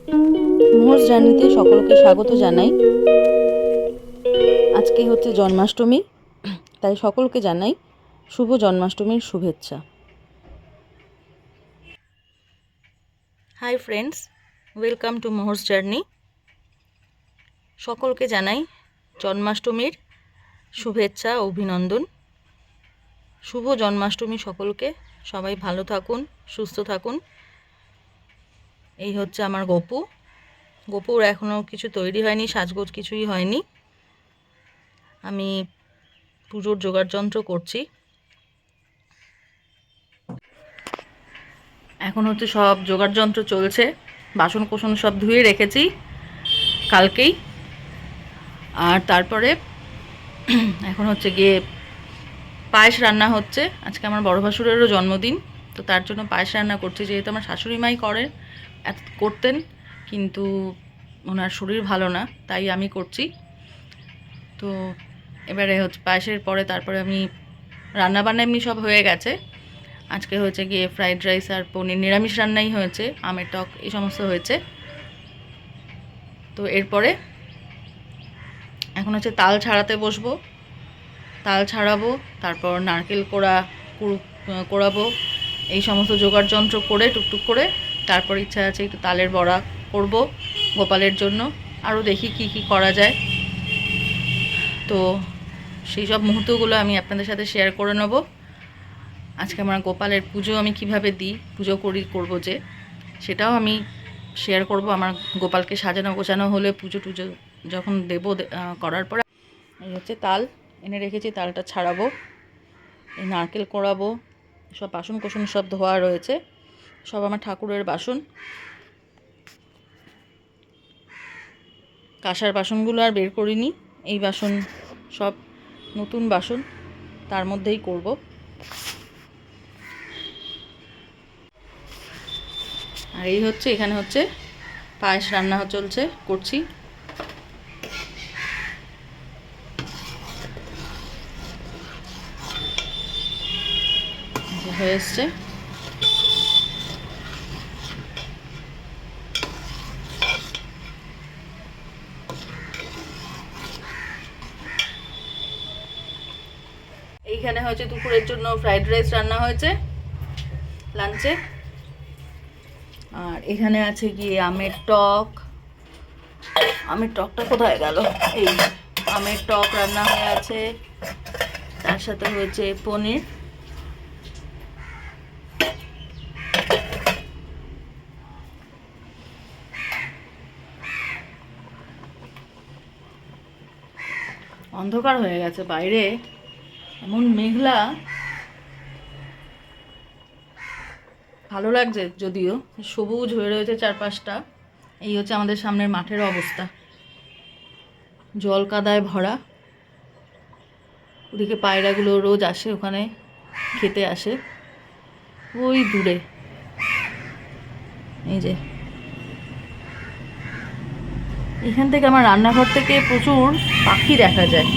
মোহর্স জার্নিতে সকলকে স্বাগত জানাই। আজকে হচ্ছে জন্মাষ্টমী, তাই সকলকে জানাই শুভ জন্মাষ্টমীর শুভেচ্ছা। Hi friends, welcome to Mohor's journey. সকলকে জানাই জন্মাষ্টমীর শুভেচ্ছা ও অভিনন্দন। শুভ জন্মাষ্টমী সকলকে। সবাই ভালো থাকুন, সুস্থ থাকুন। এই হচ্ছে আমার গোপুর এখনও কিছু তৈরি হয়নি, সাজগোজ কিছুই হয়নি। আমি পুজোর জোগাড়যন্ত্র করছি। এখন হচ্ছে সব জোগাড়যন্ত্র চলছে, বাসন কোসন সব ধুয়ে রেখেছি কালকেই। আর তারপরে এখন হচ্ছে গিয়ে পায়েস রান্না হচ্ছে। আজকে আমার বড় ভাসুরেরও জন্মদিন, তো তার জন্য পায়েস রান্না করছি। যেহেতু আমার শাশুড়ি মাই করতেন, কিন্তু ওনার শরীর ভালো না, তাই আমি করছি। তো এবারে হচ্ছে পায়েসের পরে তারপরে আমি রান্নাবান্না এমনি সব হয়ে গেছে। আজকে হয়েছে গিয়ে ফ্রাইড রাইস আর পনির, নিরামিষ রান্নাই হয়েছে, আমের টক এই সমস্ত হয়েছে। তো এরপরে এখন হচ্ছে তাল ছাড়াতে বসবো, তাল ছাড়াবো, তারপর নারকেল কোড়াবো, এই সমস্ত জোগাড়যন্ত্র করে টুকটুক করে তারপর ইচ্ছা আছে একটু তালের বড়া করব গোপালের জন্য। আরও দেখি কি কি করা যায়। তো সেই সব মুহূর্তগুলো আমি আপনাদের সাথে শেয়ার করে নেব। আজকে আমার গোপালের পুজো আমি কিভাবে দিই, করব যে, সেটাও আমি শেয়ার করব। আমার গোপালকে সাজানো গোছানো হলে পুজো টুজো যখন করার পরে এই হচ্ছে তাল এনে রেখেছি, তালটা ছাড়াবো, এই নারকেল কোড়াবো, সব বাসন কোসন সব ধোয়া রয়েছে, সব আমার ঠাকুরের বাসন। কাঁসার বাসনগুলো আর বের করিনি, এই বাসন সব নতুন বাসন, তার মধ্যেই করব। আর এই হচ্ছে এখানে হচ্ছে পায়েস রান্না করছি। হয়ে এসছে। এইখানে হচ্ছে দুপুরের জন্য ফ্রাইড রাইস রান্না হয়েছে লাঞ্চে। আর এখানে আছে গিয়ে আমের টকটা কোথায় গেল, এই আমের টক রান্না হয়ে আছে, তার সাথে হয়েছে পনির। অন্ধকার হয়ে গেছে বাইরে, এমন মেঘলা, ভালো লাগছে যদিও, সবুজ হয়ে রয়েছে চারপাশটা। এই হচ্ছে আমাদের সামনের মাঠের অবস্থা, জল কাদায় ভরা। ওদিকে পায়রাগুলো রোজ আসে, ওখানে খেতে আসে ওই দূরে। এই যে এখান থেকে আমার রান্নাঘর থেকে প্রচুর পাখি দেখা যায়,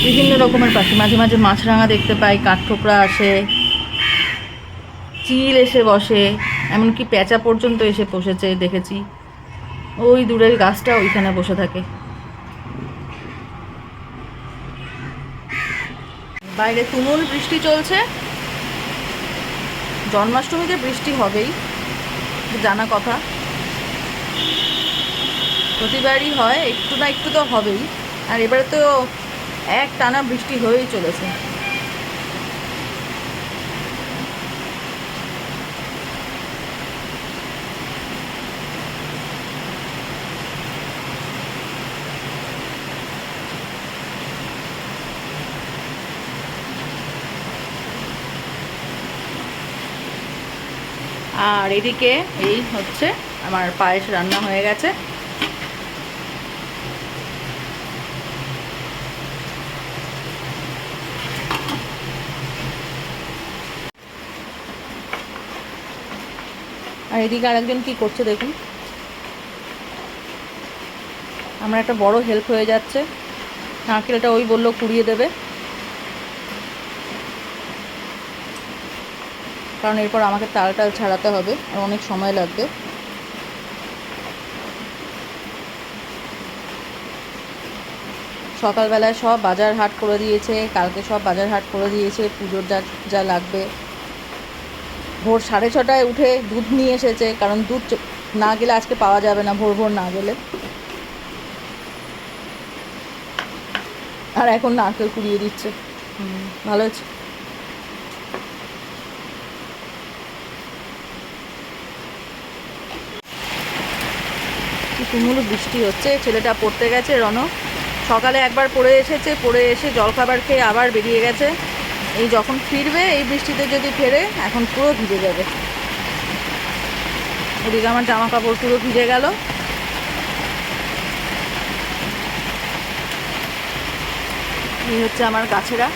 বিভিন্ন রকমের পাখি। মাঝে মাঝে মাছরাঙা দেখতে পাই, কাঠঠোকরা আসে, চিল এসে বসে, এমনকি পেঁচা পর্যন্ত এসে বসেছে দেখেছি। ওই দূরের গাছটা ওইখানে বসে থাকে। বাইরে তুমুল বৃষ্টি চলছে। জন্মাষ্টমীতে বৃষ্টি হবেই, জানা কথা, প্রতিবারই হয়, একটু না একটু তো হবেই। আর এবারে তো এক টানা বৃষ্টি হয়েই চলেছে। আর এদিকে এই হচ্ছে আমার পায়েস রান্না হয়ে গেছে। আর এদিকে আরেকজন কি করছে দেখুন, আমার একটা বড় হেল্প হয়ে যাচ্ছে। নারকেলটা ওই বললো কুড়িয়ে দেবে। কারণ এরপর আমাকে তাল টাল ছাড়াতে হবে আর অনেক সময় লাগবে। সকালবেলায় সব বাজার হাট করে দিয়েছে, কালকে সব বাজার হাট করে দিয়েছে, পুজোর যা যা লাগবে। ভোর 6:30টায় উঠে দুধ নিয়ে এসেছে, কারণ দুধ না গেলে আজকে পাওয়া যাবে না, ভোর ভোর না গেলে। আর এখন নারকেল কুড়িয়ে দিচ্ছে। ভালো হয়েছে। কি তুমুল বৃষ্টি হচ্ছে। ছেলেটা পড়তে গেছে, রণ সকালে একবার পড়ে এসেছে, পড়ে এসে জলখাবার খেয়ে আবার বেরিয়ে গেছে। এই যখন ফিরবে এই বৃষ্টিতে যদি ফেরে, এখন পুরো ভিজে যাবে। এদিকে আমার জামা কাপড় পুরো ভিজে গেল। এই হচ্ছে আমার গাছেরা।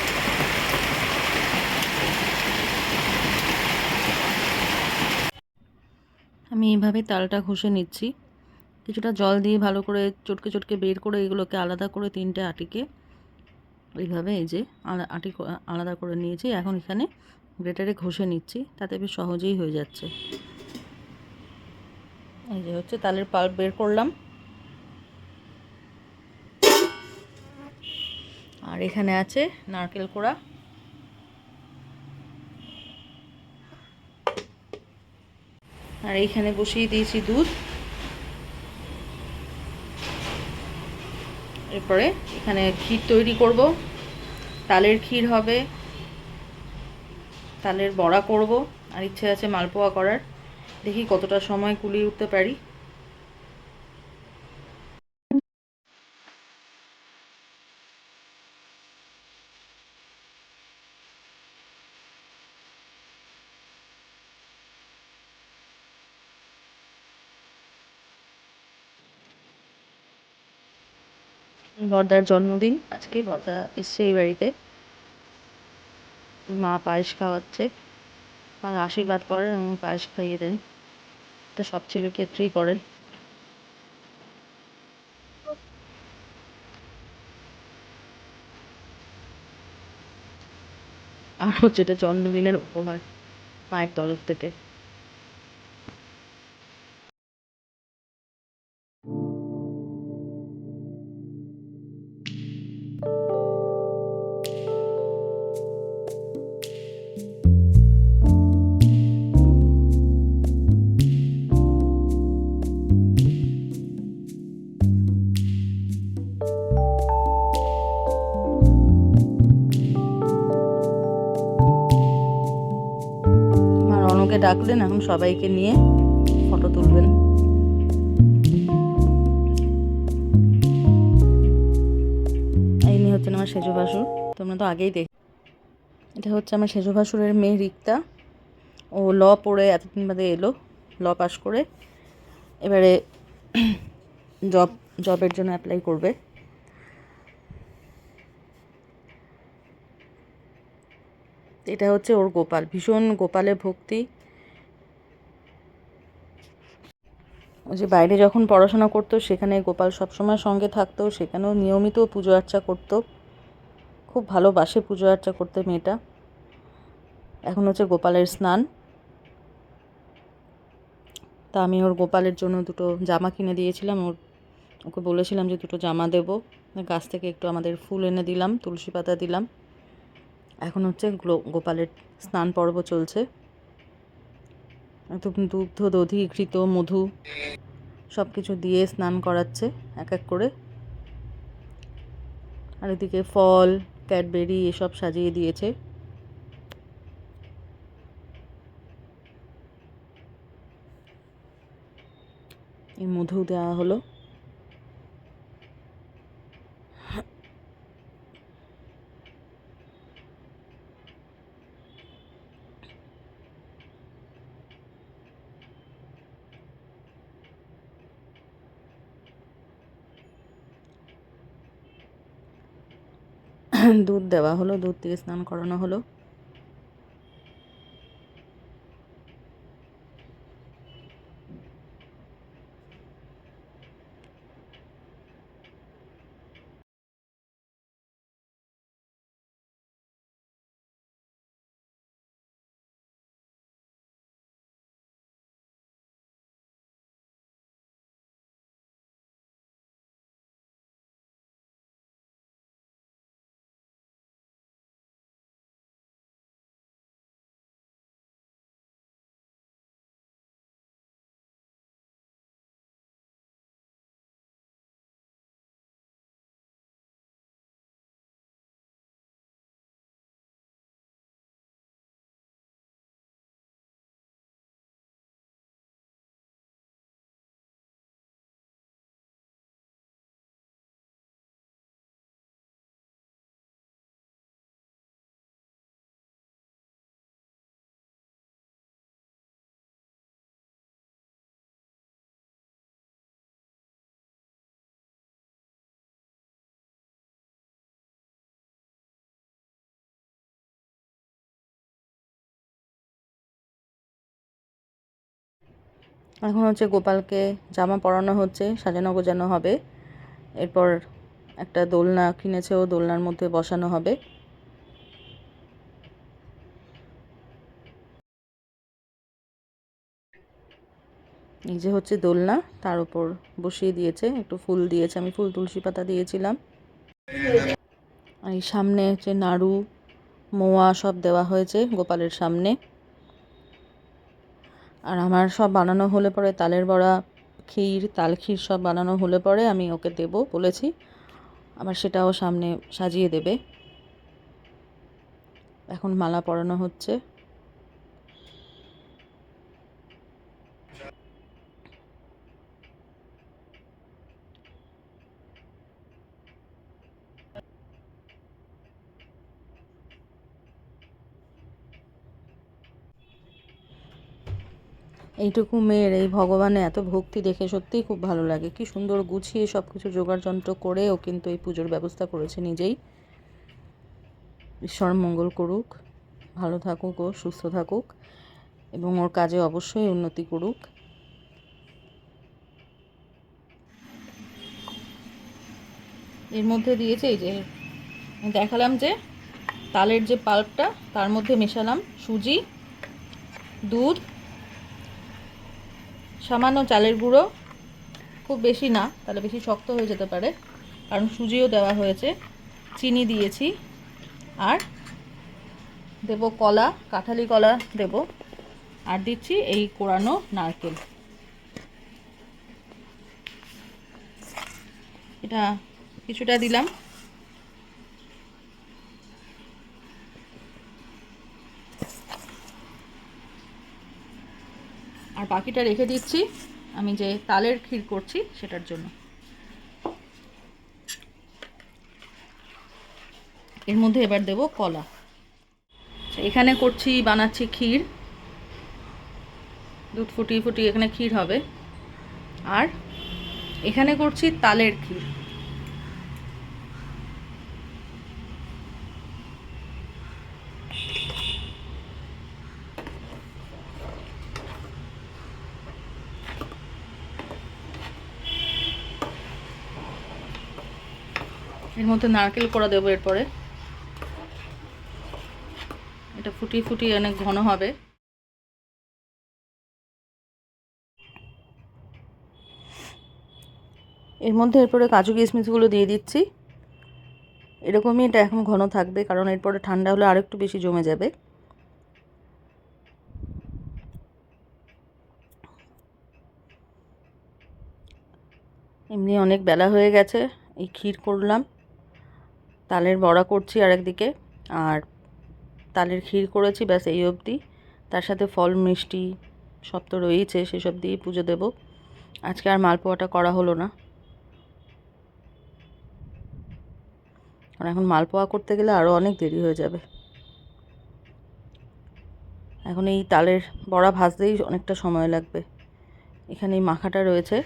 আমি এইভাবে তালটা ঘষে নিচ্ছি, কিছুটা জল দিয়ে ভালো করে চটকে চটকে বের করে এগুলোকে আলাদা করে 3টে আটিকে এইভাবে এই যে আটি আলাদা করে নিয়েছি। এখন এখানে গ্রেটারে ঘষে নিচ্ছি, তাতে বেশ সহজেই হয়ে যাচ্ছে। এই যে হচ্ছে তালের পাল্প বের করলাম। আর এখানে আছে নারকেল কোড়া। আর এইখানে বসিয়ে দিয়েছি দুধ। এরপরে এখানে ক্ষীর তৈরি করব, তালের ক্ষীর হবে, তালের বড়া করব, আর ইচ্ছে আছে মালপোয়া করার। দেখি কতটা সময় কুলিয়ে উঠতে পারি। বর্দার জন্মদিন আজকে, বর্দা এসছে এই বাড়িতে। মা পায়েস খাওয়াচ্ছে, মা আশীর্বাদ করেন এবং পায়েস খাইয়ে দেন। এটা সব ছেলের ক্ষেত্রেই করেন। আর হচ্ছে এটা জন্মদিনের উপহার মায়ের তরফ থেকে। মা রণকে ডাকলেন, এখন সবাইকে নিয়ে ফটো তুলবেন। ইনি হচ্ছেন আমার সেজো ভাসুর, তোমরা তো আগেই দেখ। এটা হচ্ছে আমার সেজো ভাসুরের মেয়ে রিক্তা। ও ল পড়ে এতদিন বাদে এলো, ল পাস করে এবারে জবের জন্য অ্যাপ্লাই করবে। এটা হচ্ছে ওর গোপাল, ভীষণ গোপালে ভক্তি। ও যে বাইরে যখন পড়াশোনা করতো সেখানে গোপাল সবসময় সঙ্গে থাকতো, সেখানেও নিয়মিত পুজো আর্চা করতো। খুব ভালোবাসে পুজো আর্চা করতে মেয়েটা। এখন হচ্ছে গোপালের স্নান। তা আমি ওর গোপালের জন্য দুটো জামা কিনে দিয়েছিলাম। ওকে বলেছিলাম যে দুটো জামা দেবো। গাছ থেকে একটু আমাদের ফুল এনে দিলাম, তুলসী পাতা দিলাম। এখন হচ্ছে গোপালের স্নান পর্ব চলছে। একদম দুগ্ধ দধি ঘৃত মধু সব কিছু দিয়ে স্নান করাচ্ছে এক এক করে। আর এদিকে ফল, ক্যাডবেরি এসব সাজিয়ে দিয়েছে। এই মধু দেওয়া হলো। দুধ দেওয়া হলো, দুধ দিয়ে স্নান করানো হলো। এখন হচ্ছে গোপালকে জামা পরানো হচ্ছে, সাজানো গোজানো হবে। এরপর একটা দোলনা কিনেছে, ও দোলনার মধ্যে বসানো হবে। এই যে হচ্ছে দোলনা, তার উপর বসিয়ে দিয়েছে, একটু ফুল দিয়েছে, আমি ফুল তুলসী পাতা দিয়েছিলাম। আর এই সামনে হচ্ছে নাড়ু মোয়া সব দেওয়া হয়েছে গোপালের সামনে। আর আমার সব বানানো হলে পরে, তালের বড়া, ক্ষীর, তাল ক্ষীর সব বানানো হলে পরে আমি ওকে দেব বলেছি, আবার সেটাও সামনে সাজিয়ে দেবে। এখন মালা পরানো হচ্ছে। এইটুকু মেয়ের এই ভগবানে এত ভক্তি দেখে সত্যিই খুব ভালো লাগে। কি সুন্দর গুছিয়ে সব কিছু জোগাড় যন্ত্র করে ও কিন্তু এই পুজোর ব্যবস্থা করেছে নিজেই। ঈশ্বর মঙ্গল করুক, ভালো থাকুক, ও সুস্থ থাকুক এবং ওর কাজে অবশ্যই উন্নতি করুক। এর মধ্যে দিয়েছে এই যে দেখালাম যে তালের যে পাল্পটা, তার মধ্যে মেশালাম সুজি, দুধ, সামান্য চালের গুঁড়ো, খুব বেশি না, তাহলে বেশি শক্ত হয়ে যেতে পারে, কারণ সুজিও দেওয়া হয়েছে, চিনি দিয়েছি, আর দেব কলা, কাঁঠালি কলা দেব, আর দিচ্ছি এই কোরানো নারকেল। এটা কিছুটা দিলাম। আর বাকিটা রেখে দিচ্ছি আমি যে তালের ক্ষীর করছি সেটার জন্য। এর মধ্যে এবার দেব কলা। এখানে বানাচ্ছি ক্ষীর, দুধ ফুটিয়ে ফুটিয়ে এখানে ক্ষীর হবে। আর এখানে করছি তালের ক্ষীর। এর মধ্যে নারকেল কোড়া দেবো এরপরে। এটা ফুটিয়ে ফুটিয়ে অনেক ঘন হবে। এর মধ্যে এরপরে কাজু কিশমিশগুলো দিয়ে দিচ্ছি। এরকমই এটা এখন ঘন থাকবে, কারণ এরপরে ঠান্ডা হলে আরেকটু বেশি জমে যাবে। এমনি অনেক বেলা হয়ে গেছে, এই ক্ষীর করলাম, তালের বড়া করছি আরেকদিকে, আর তালের ক্ষীর করেছি, ব্যাস এই অবধি। তার সাথে ফল মিষ্টি সব তো রয়েছে, সেসব দিয়ে পুজো দেব। আজকে আর মালপোয়াটা করা হলো না, আর এখন মালপোয়া করতে গেলে আরও অনেক দেরি হয়ে যাবে। এখন এই তালের বড়া ভাজতেই অনেকটা সময় লাগবে। এখানে এই মাখাটা রয়েছে,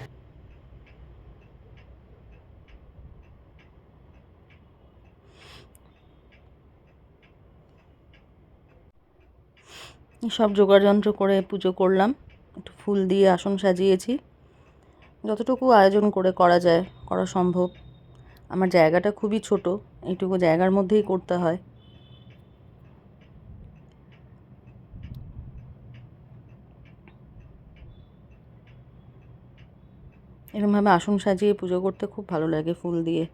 সব জোগাড়যন্ত্র করে পুজো করলাম। একটু ফুল দিয়ে আসন সাজিয়েছি, যতটুকু আয়োজন করে করা যায়, করা সম্ভব। আমার জায়গাটা খুবই ছোট, এইটুকু জায়গার মধ্যেই করতে হয়। এরকমভাবে আসন সাজিয়ে পুজো করতে খুব ভালো লাগে ফুল দিয়ে।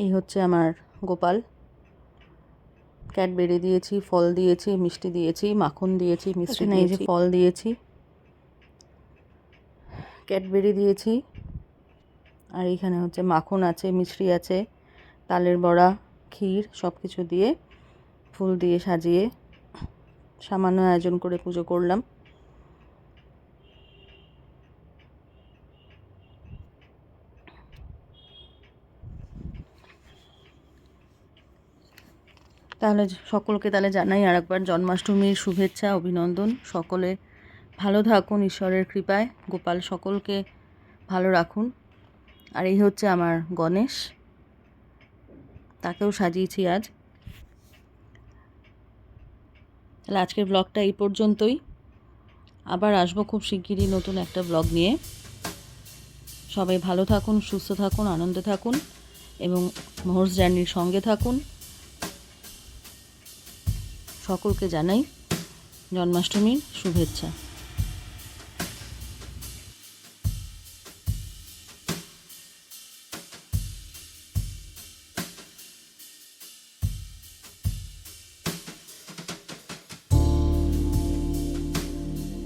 এই হচ্ছে আমার গোপাল। ক্যাডবেরি দিয়েছি, ফল দিয়েছি, মিষ্টি দিয়েছি, মাখন দিয়েছি, মিষ্টি দিয়েছি, ফল দিয়েছি, ক্যাডবেরি দিয়েছি, আর এইখানে হচ্ছে মাখন আছে, মিষ্টি আছে, তালের বড়া, ক্ষীর সব কিছু দিয়ে ফুল দিয়ে সাজিয়ে সামান্য আয়োজন করে পুজো করলাম। তাহলে সকলকে জানাই আরেকবার জন্মাষ্টমীর শুভেচ্ছা, অভিনন্দন। সকলে ভালো থাকুন ঈশ্বরের কৃপায়। গোপাল সকলকে ভালো রাখুন। আর এই হচ্ছে আমার গণেশ, তাকেও সাজিয়েছি আজ। তাহলে আজকের ব্লগটা এই পর্যন্তই। আবার আসবো খুব শিগগিরই নতুন একটা ব্লগ নিয়ে। সবাই ভালো থাকুন, সুস্থ থাকুন, আনন্দে থাকুন এবং মোহরস জার্নির সঙ্গে থাকুন। সকলকে জানাই জন্মাষ্টমীর শুভেচ্ছা।